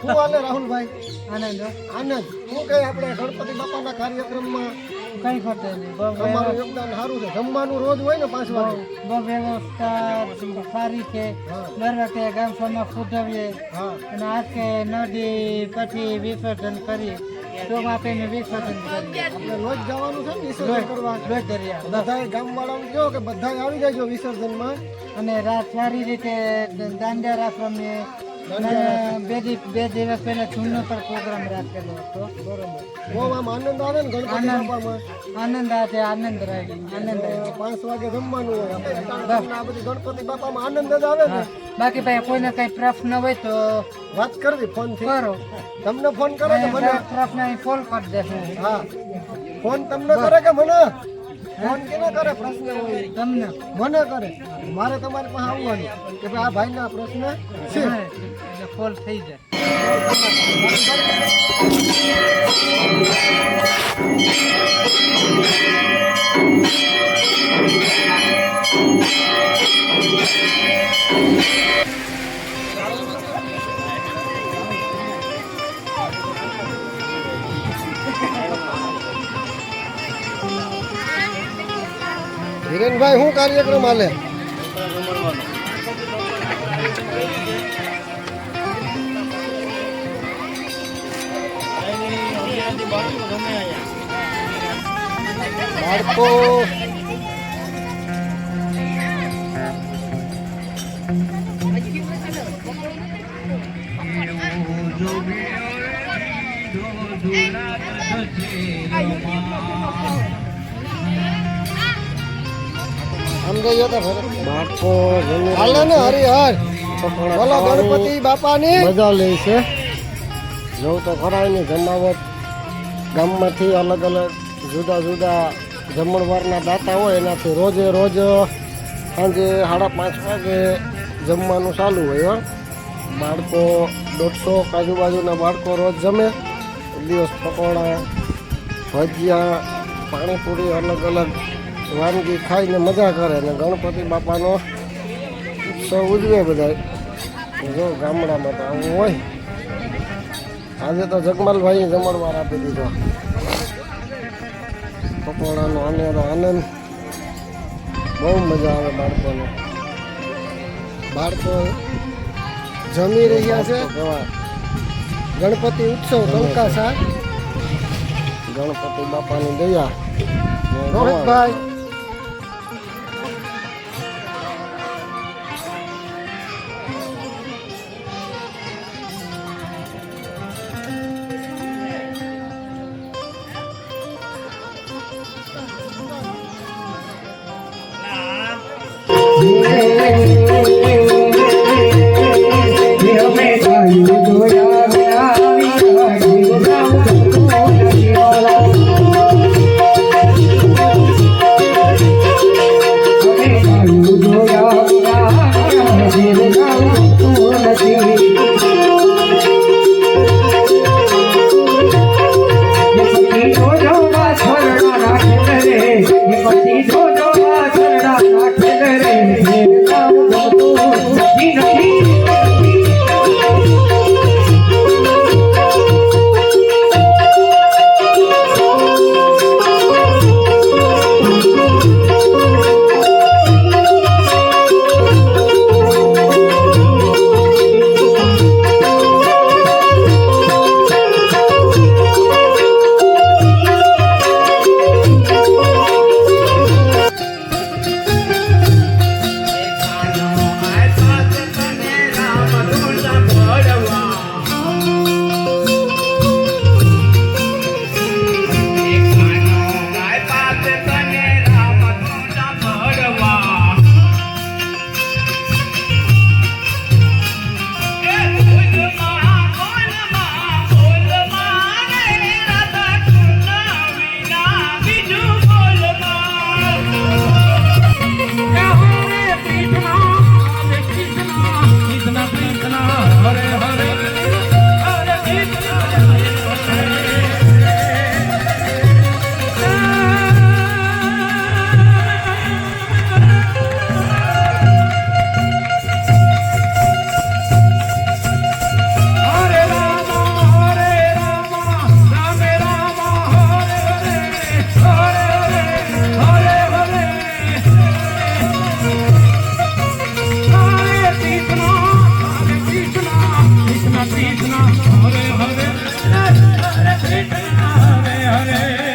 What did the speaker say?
શું હાલે રાહુલભાઈ? આનંદ આનંદ. શું કઈ આપણે ગણપતિ બાપાના કાર્યક્રમમાં કઈ ખોટે નહીં. બહુ તમારું યોગદાન સારું છે. જમવાનું રોજ હોય ને 5 વાગે? બહુ વ્યવસ્થા સારી છે. દર વખતે ગામસભામાં ફૂટવીએ હા. અને આ કે નદી પછી વિસર્જન કરી ચોક આપીને વિસર્જન કરીએ. આપણે રોજ જવાનું છે ને વિસર્જન કરવા? રોજ દરિયા બધાય ગામવાળાઓને કહો કે બધાય આવી જાયજો વિસર્જનમાં. અને રાત સારી રીતે દાંડિયા રાખવાની. બે દિવસ પહેલા ચૂનો પર પ્રોગ્રામ રાખેલો હતો. બરોબર. બહુ આમ આનંદ આવે ને ગણપતિ બાપામાં? આનંદ આવે આનંદ રહે આનંદ આવે. 5 વાગે જમવાનું હોય. આપણે આ બધી ગણપતિ બાપામાં આનંદ જ આવે ને. બાકી ભાઈ કોઈને કઈ પ્રશ્ન હોય તો વાત કરવી ફોન થી. કરો. તમને ફોન કરે કે મને? પ્રશ્ન ફોન કરી દેશું. હા. ફોન તમને કરે કે મને? ફોન કેને કરે પ્રશ્ન હોય? તમને મને કરે. મારે તમારી પાસે આવવાનું કે ભાઈ આ ભાઈના પ્રશ્ન છે. એટલે ફોન થઈ જાય. હિરેનભાઈ શું કાર્યક્રમ હાલે? બાળકો આમ જઈએ તો બાળકો હાલે ને હરિહર બોલો ગણપતિ બાપાની મજા લે છે. જોઉં તો ખરાય ને જમાવટ ગામમાંથી અલગ અલગ જુદા જુદા જમણવારના દાતા હોય એનાથી રોજે રોજ સાંજે 5:30 વાગે જમવાનું ચાલુ હોય. બાળકો 150 આજુબાજુના બાળકો રોજ જમે. દિવસ પકોડા ભજીયા પાણીપુરી અલગ અલગ વાનગી ખાઈને મજા કરે ને ગણપતિ બાપાનો ઉત્સવ ઉજવે બધા. જો ગામડામાં તો આવું હોય. આજે તો જગમાલભાઈએ જમણવાર આપી દીધો. પકોડાનો અનેરો આનંદ. બહુ મજા આવે બાળકોને. બાળકો જમી રહ્યા છે. ગણપતિ ઉત્સવ કંકાસા. ગણપતિ બાપાની દયા. રોહિતભાઈ કૃષ્ણ હરે હરે હરે કૃષ્ણ હરે હરે